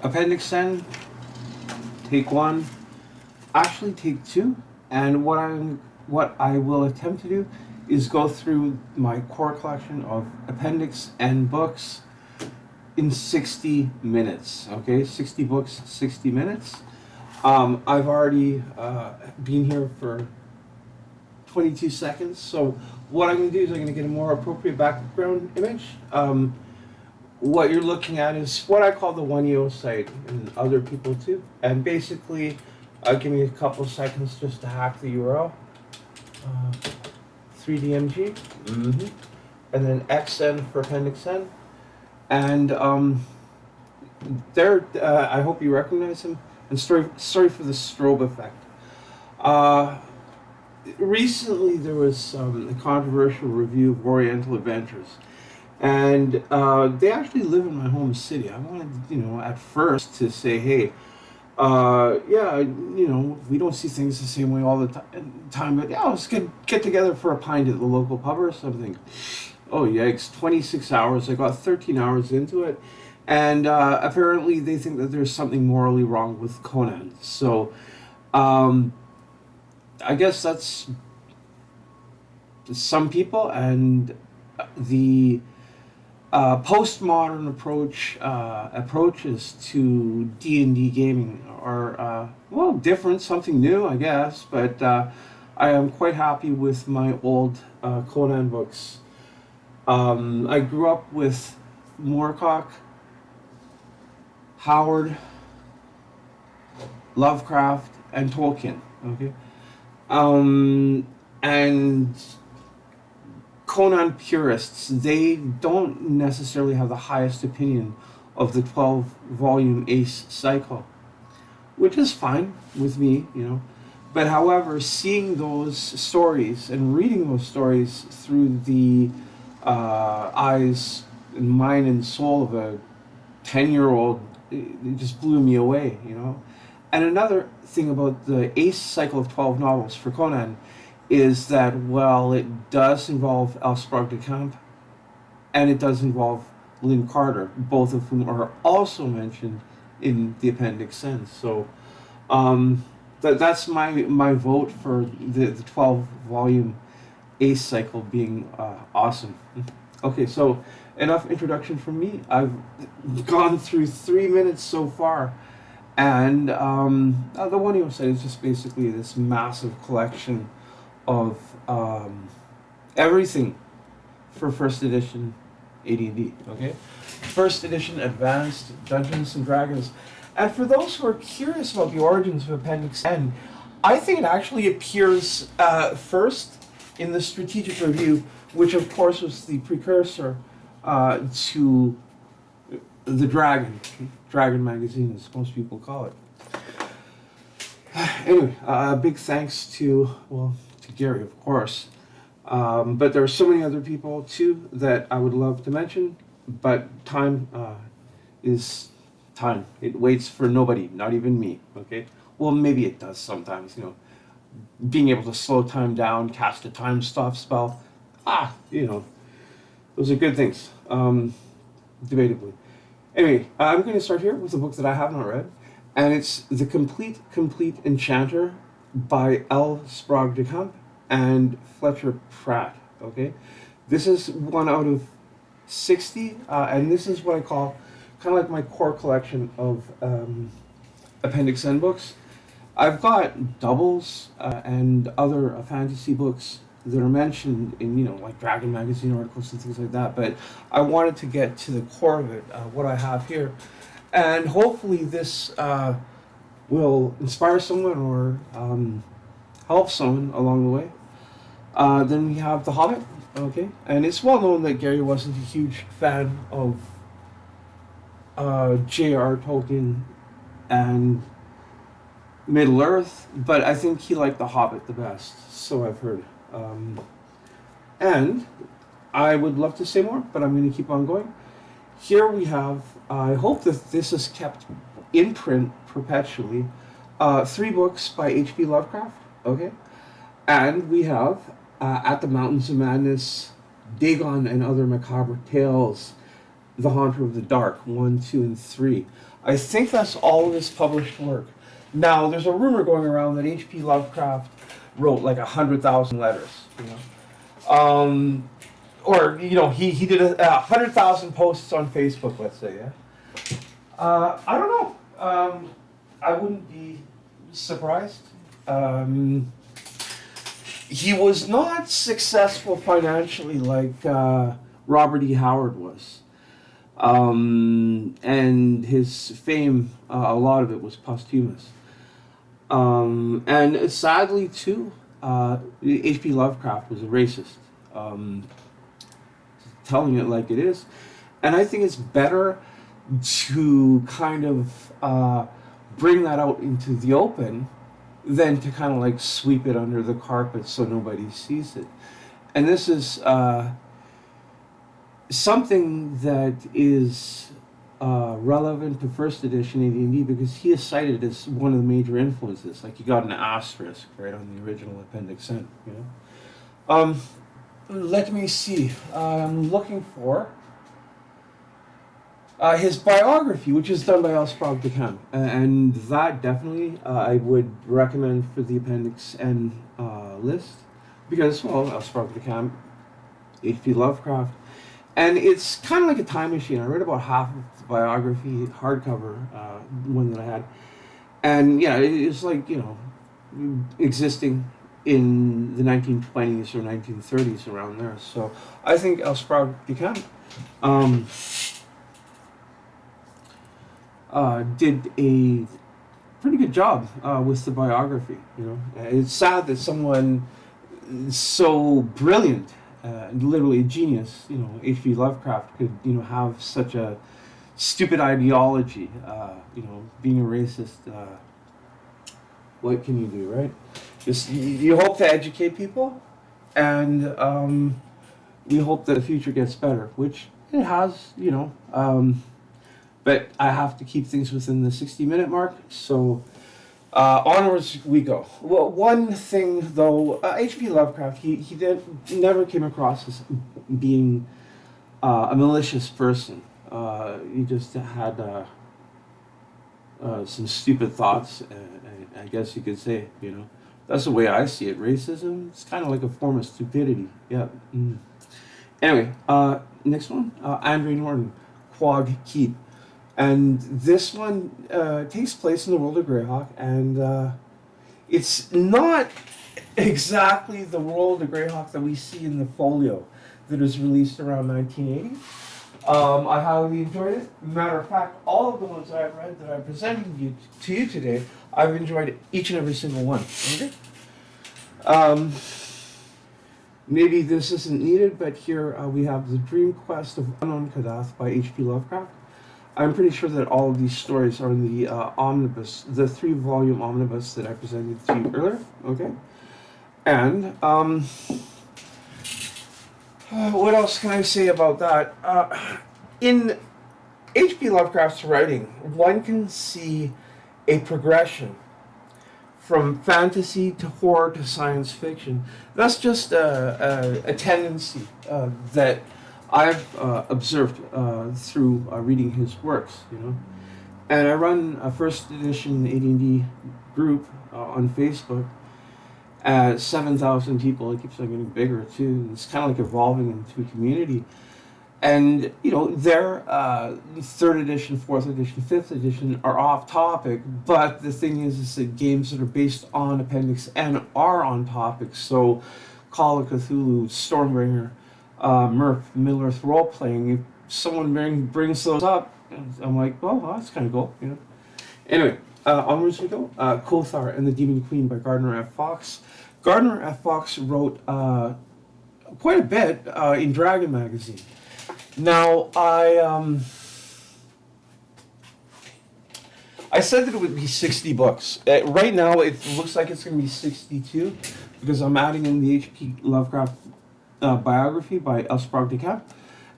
Appendix N, take one, actually take two, and what I will attempt to do is go through my core collection of Appendix N books in 60 minutes. Okay, 60 books, 60 minutes. I've already been here for 22 seconds, so what I'm going to do is I'm going to get a more appropriate background image. What you're looking at is what I call the 1EO site, and other people too. And basically, give me a couple seconds just to hack the URL. 3DMG, and then XN for Appendix N. And there, I hope you recognize him. And sorry for the strobe effect. Recently, there was a controversial review of Oriental Adventures. And they actually live in my home city. I wanted, at first to say, hey, yeah, we don't see things the same way all the time, but yeah, let's get together for a pint at the local pub or something. Oh, yikes, 26 hours. I got 13 hours into it. And apparently they think that there's something morally wrong with Conan. So I guess that's some people, and the postmodern approaches to D&D gaming are different, something new, I guess. But I am quite happy with my old Conan books. I grew up with Moorcock, Howard, Lovecraft, and Tolkien. Okay, and Conan purists, they don't necessarily have the highest opinion of the 12-volume Ace cycle, which is fine with me, But however, seeing those stories and reading those stories through the eyes and mind and soul of a 10-year-old, it just blew me away, And another thing about the Ace cycle of 12 novels for Conan is that, well, it does involve Elsbrog de Camp, and it does involve Lynn Carter, both of whom are also mentioned in the Appendix N. So that's my vote for the 12-volume Ace cycle being awesome. Okay, so enough introduction from me. I've gone through 3 minutes so far, and the 1EO site is just basically this massive collection of everything for first edition AD&D. Okay, first edition Advanced Dungeons and Dragons. And for those who are curious about the origins of Appendix N, I think it actually appears first in the Strategic Review, which of course was the precursor to the Dragon magazine, as most people call it. Anyway, big thanks to Gary, of course. But there are so many other people, too, that I would love to mention. But time is time. It waits for nobody, not even me, okay? Well, maybe it does sometimes, Being able to slow time down, cast a time stop spell. Those are good things, debatably. Anyway, I'm going to start here with a book that I have not read. And it's The Complete Enchanter by L. Sprague de Camp and Fletcher Pratt. Okay, this is one out of 60, and this is what I call kind of like my core collection of Appendix N books. I've got doubles and other fantasy books that are mentioned in like Dragon magazine articles and things like that. But I wanted to get to the core of it, what I have here, and hopefully this will inspire someone or help someone along the way. Then we have The Hobbit, okay? And it's well known that Gary wasn't a huge fan of J.R. Tolkien and Middle-earth, but I think he liked The Hobbit the best, so I've heard. And I would love to say more, but I'm going to keep on going. Here we have, I hope that this is kept in print perpetually, 3 books by H.P. Lovecraft, okay? And we have At the Mountains of Madness, Dagon and Other Macabre Tales, The Haunter of the Dark 1, 2, and 3. I think that's all of his published work. Now, there's a rumor going around that H.P. Lovecraft wrote like 100,000 letters. You know, or he did 100,000 posts on Facebook. Let's say, yeah. I don't know. I wouldn't be surprised. He was not successful financially like Robert E. Howard was. And his fame, a lot of it was posthumous. And sadly, too, H.P. Lovecraft was a racist. Telling it like it is. And I think it's better to kind of bring that out into the open than to kind of like sweep it under the carpet so nobody sees it. And this is something that is relevant to first edition AD&D because he is cited as one of the major influences. Like he got an asterisk right on the original Appendix N. Let me see. I'm looking for his biography, which is done by L. Sprague de Camp, and that definitely I would recommend for the Appendix N list because, well, L. Sprague de Camp, H.P. Lovecraft, and it's kind of like a time machine. I read about half of the biography, hardcover one that I had, and yeah, it's like existing in the 1920s or 1930s around there. So I think L. Sprague de Camp did a pretty good job with the biography. It's sad that someone so brilliant, literally a genius, H.P. Lovecraft could have such a stupid ideology. Being a racist. What can you do, right? Just you hope to educate people, and we hope that the future gets better, which it has. But I have to keep things within the 60-minute mark, so onwards we go. Well, one thing though, H.P. Lovecraft, he never came across as being a malicious person. He just had some stupid thoughts, I guess you could say. That's the way I see it. Racism, it's kind of like a form of stupidity. Yeah. Anyway, next one, Andre Norton, Quag Keep. And this one takes place in the world of Greyhawk, and it's not exactly the world of Greyhawk that we see in the folio that was released around 1980. I highly enjoyed it. Matter of fact, all of the ones that I've read that I'm presenting to you today, I've enjoyed each and every single one. Okay. Maybe this isn't needed, but here we have The Dream Quest of Unknown Kadath by H.P. Lovecraft. I'm pretty sure that all of these stories are in the omnibus, the 3-volume omnibus that I presented to you earlier. Okay. And what else can I say about that? In H.P. Lovecraft's writing, one can see a progression from fantasy to horror to science fiction. That's just a tendency that I've observed through reading his works, And I run a first edition AD&D group on Facebook. 7,000 people. It keeps on getting bigger too. It's kind of like evolving into a community. And their 3rd edition, 4th edition, 5th edition are off topic. But the thing is that games that are based on Appendix N are on topic. So, Call of Cthulhu, Stormbringer, Murph, Middle-earth role-playing, if someone brings those up, I'm like, well, that's kind of cool, Anyway, onwards we go. Kothar and the Demon Queen by Gardner F. Fox. Gardner F. Fox wrote quite a bit in Dragon Magazine. Now, I said that it would be 60 books. Right now, it looks like it's going to be 62 because I'm adding in the H.P. Lovecraft biography by L. Sprague de Camp.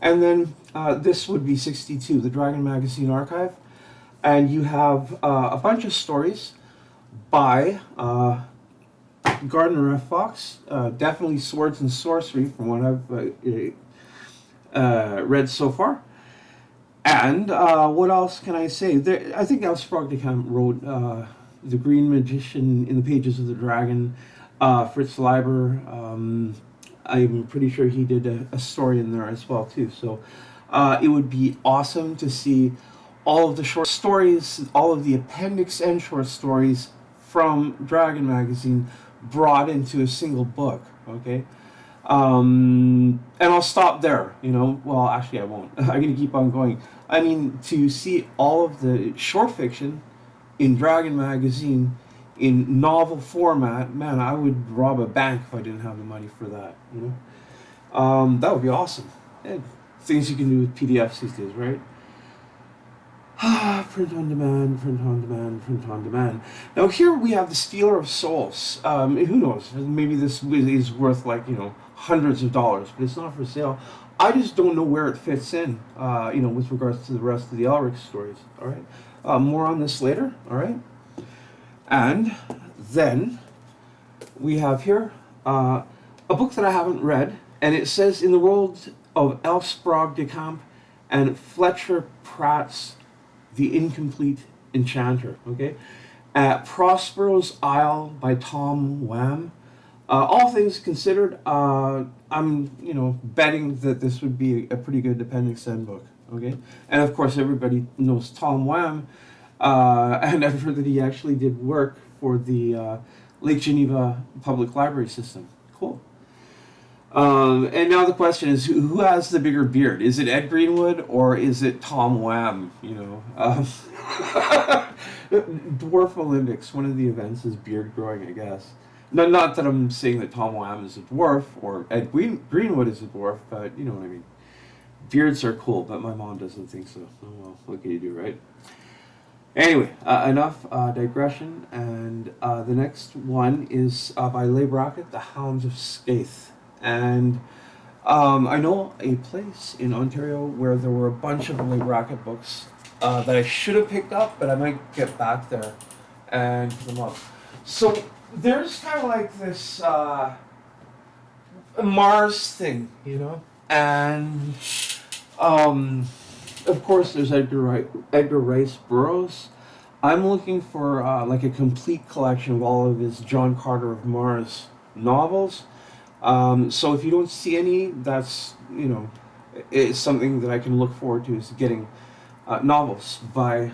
And then this would be 62, the Dragon Magazine Archive. And you have a bunch of stories by Gardner F. Fox, definitely Swords and Sorcery from what I've read so far. And what else can I say? I think L. Sprogdecamp wrote The Green Magician in the Pages of the Dragon. Fritz Leiber, I'm pretty sure he did a story in there as well too. So it would be awesome to see all of the short stories, all of the appendix and short stories from Dragon Magazine brought into a single book. Okay. And I'll stop there, you know. Well, actually, I won't. I'm going to keep on going. I mean, to see all of the short fiction in Dragon Magazine in novel format, man, I would rob a bank if I didn't have the money for that, you know. That would be awesome. And things you can do with PDFs these days, right? Print on demand, print on demand, print on demand. Now here we have the Stealer of Souls. Who knows? Maybe this is worth, like, you know, hundreds of dollars, but it's not for sale. I just don't know where it fits in, you know, with regards to the rest of the Elric stories. All right. More on this later. All right. And then we have here a book that I haven't read, and it says, in the world of L. Sprogdecamp and Fletcher Pratt's The Incomplete Enchanter. Okay. Prospero's Isle by Tom Wham. All things considered, I'm, you know, betting that this would be a pretty good Appendix N book. Okay. And of course, everybody knows Tom Wham. And I've heard that he actually did work for the Lake Geneva Public Library System. Cool. And now the question is, who has the bigger beard? Is it Ed Greenwood or is it Tom Wham? You know, Dwarf Olympics. One of the events is beard growing, I guess. No, not that I'm saying that Tom Wham is a dwarf or Ed Greenwood is a dwarf, but you know what I mean. Beards are cool, but my mom doesn't think so. Oh well, what can you do, right? Anyway, enough digression, and the next one is by Leigh Brackett, The Hounds of Skaith. And I know a place in Ontario where there were a bunch of Leigh Brackett books that I should have picked up, but I might get back there and pick them up. So there's kind of like this Mars thing, you know? And of course there's Edgar Rice Burroughs. I'm looking for like a complete collection of all of his John Carter of Mars novels. So if you don't see any, that's, you know, it's something that I can look forward to, is getting novels by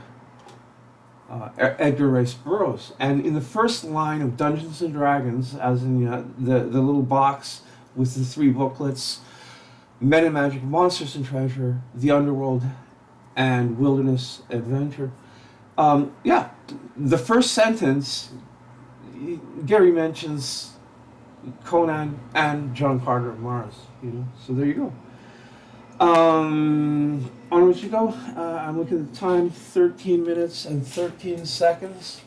Edgar Rice Burroughs. And in the first line of Dungeons and Dragons, as in the little box with the 3 booklets, Men and Magic, Monsters and Treasure, The Underworld, and Wilderness Adventure. Yeah, the first sentence, Gary mentions Conan and John Carter of Mars, you know, so there you go. Onwards you go. I'm looking at the time, 13 minutes and 13 seconds.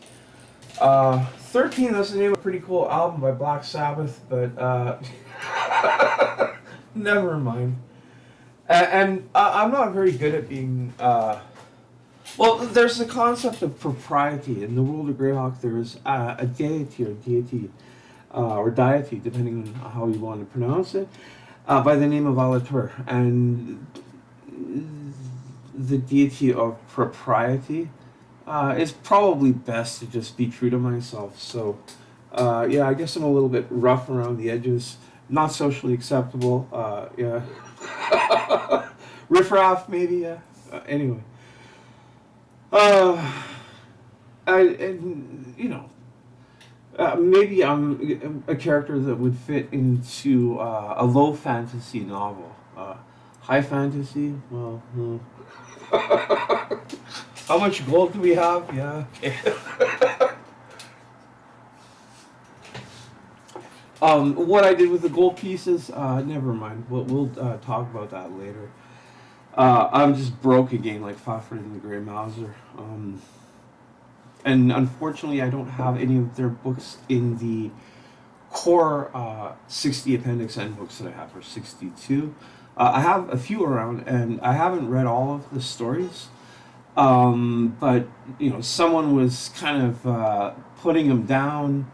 13, that's the name of a pretty cool album by Black Sabbath, but never mind. And I'm not very good at being, well, there's the concept of propriety. In the world of Greyhawk, there's a deity or deity, depending on how you want to pronounce it, by the name of Alatur. And the deity of propriety, it's probably best to just be true to myself. So, yeah, I guess I'm a little bit rough around the edges, not socially acceptable. Yeah, riffraff maybe. Yeah. Anyway, you know, maybe I'm a character that would fit into a low fantasy novel. High fantasy, well. How much gold do we have? Yeah. Okay. What I did with the gold pieces, never mind. We'll talk about that later. I'm just broke again, like Fafhrd and the Grey Mouser. And unfortunately, I don't have any of their books in the core 60 Appendix N books that I have, or 62. I have a few around, and I haven't read all of the stories. But, you know, someone was kind of putting them down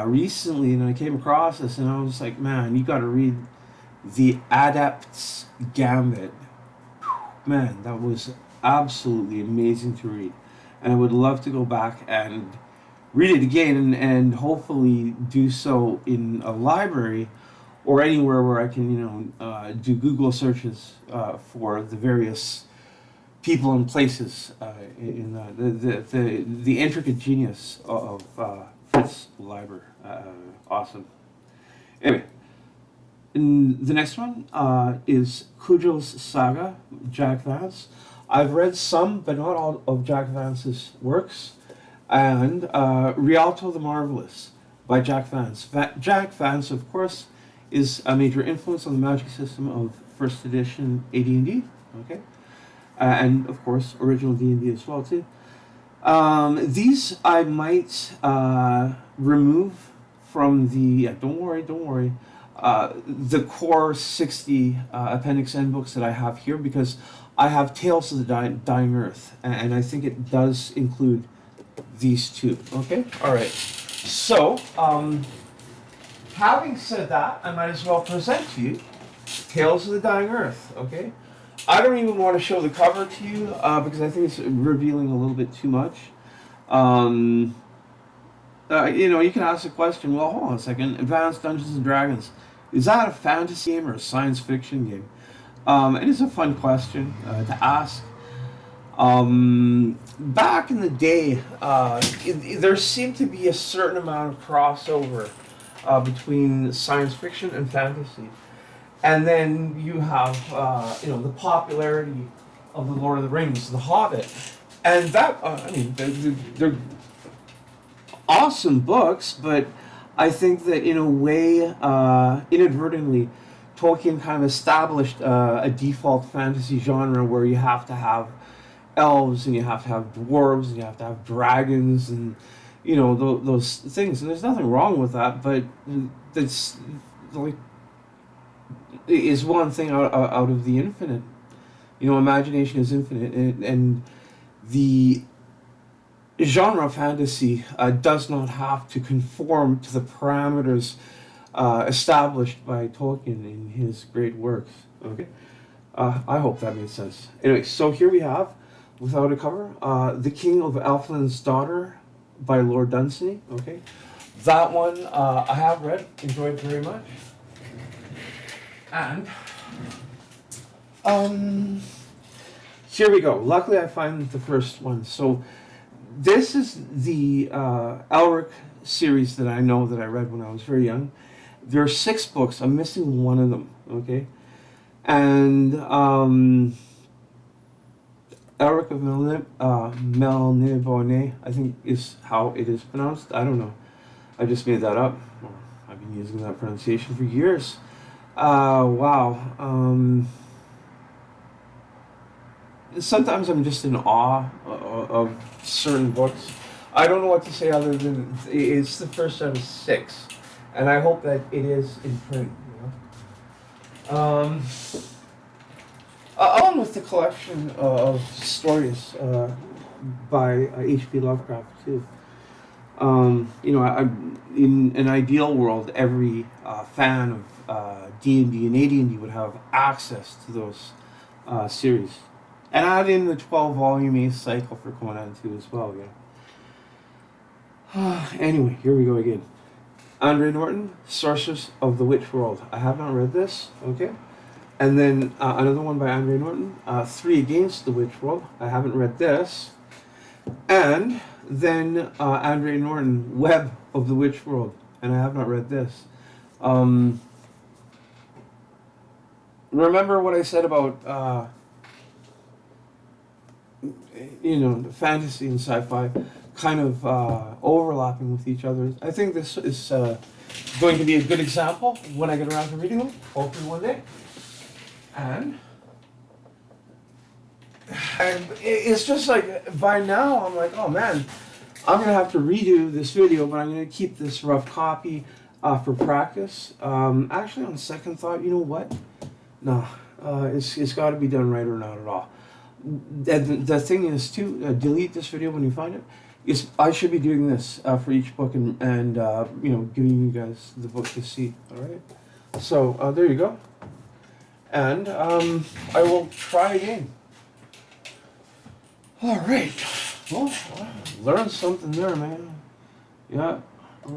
recently, and I came across this, and I was like, man, you got to read The Adept's Gambit. man, that was absolutely amazing to read. And I would love to go back and read it again and hopefully do so in a library or anywhere where I can, do Google searches for the various people and places in the intricate genius of Fritz Leiber. Awesome. Anyway, and the next one is Cujo's Saga, Jack Vance. I've read some, but not all of Jack Vance's works. And Rialto the Marvelous by Jack Vance. Jack Vance, of course, is a major influence on the magic system of first edition AD&D. Okay, and of course, original D&D as well too. These I might remove from the. Don't worry. The core 60 Appendix N books that I have here, because I have Tales of the Dying Earth, and I think it does include these two. Okay? Alright. So, having said that, I might as well present to you Tales of the Dying Earth. Okay? I don't even want to show the cover to you because I think it's revealing a little bit too much. You can ask the question, well, hold on a second, Advanced Dungeons and Dragons, is that a fantasy game or a science fiction game? It is a fun question to ask. Back in the day, there seemed to be a certain amount of crossover between science fiction and fantasy. And then you have, the popularity of The Lord of the Rings, The Hobbit. And that, they're awesome books, but I think that in a way, inadvertently, Tolkien kind of established a default fantasy genre where you have to have elves and you have to have dwarves and you have to have dragons and those things. And there's nothing wrong with that, but that's like is one thing out of the infinite. Imagination is infinite, and the genre fantasy does not have to conform to the parameters established by Tolkien in his great works. Okay, I hope that made sense. Anyway, so here we have, without a cover, The King of Elfland's Daughter by Lord Dunsany. Okay, that one I have read, enjoyed very much, and here we go. Luckily, I find the first one. So this is the Elric series that I know that I read when I was very young. There are 6 books. I'm missing one of them. Okay, and Elric of Melniboné, I think is how it is pronounced. I don't know. I just made that up. I've been using that pronunciation for years. Wow. Sometimes I'm just in awe of certain books. I don't know what to say other than it's the first out of 6, and I hope that it is in print. Along with the collection of stories by H.P. Lovecraft too. In an ideal world, every fan of D&D and AD&D would have access to those series. And add in the 12-volume Ace cycle for Conan too as well, Anyway, here we go again. Andre Norton, Sorceress of the Witch World. I have not read this, okay? And then another one by Andre Norton, Three Against the Witch World. I haven't read this. And then Andre Norton, Web of the Witch World. And I have not read this. Remember what I said about fantasy and sci-fi kind of overlapping with each other. I think this is going to be a good example when I get around to reading them, hopefully one day. And it's just like, by now, I'm like, oh man, I'm going to have to redo this video, but I'm going to keep this rough copy for practice. Actually, on second thought, you know what? No, it's got to be done right or not at all. The thing is to delete this video when you find it. I should be doing this for each book and giving you guys the book to see. All right. So there you go. And I will try again. All right. Well, I learned something there, man. Yeah,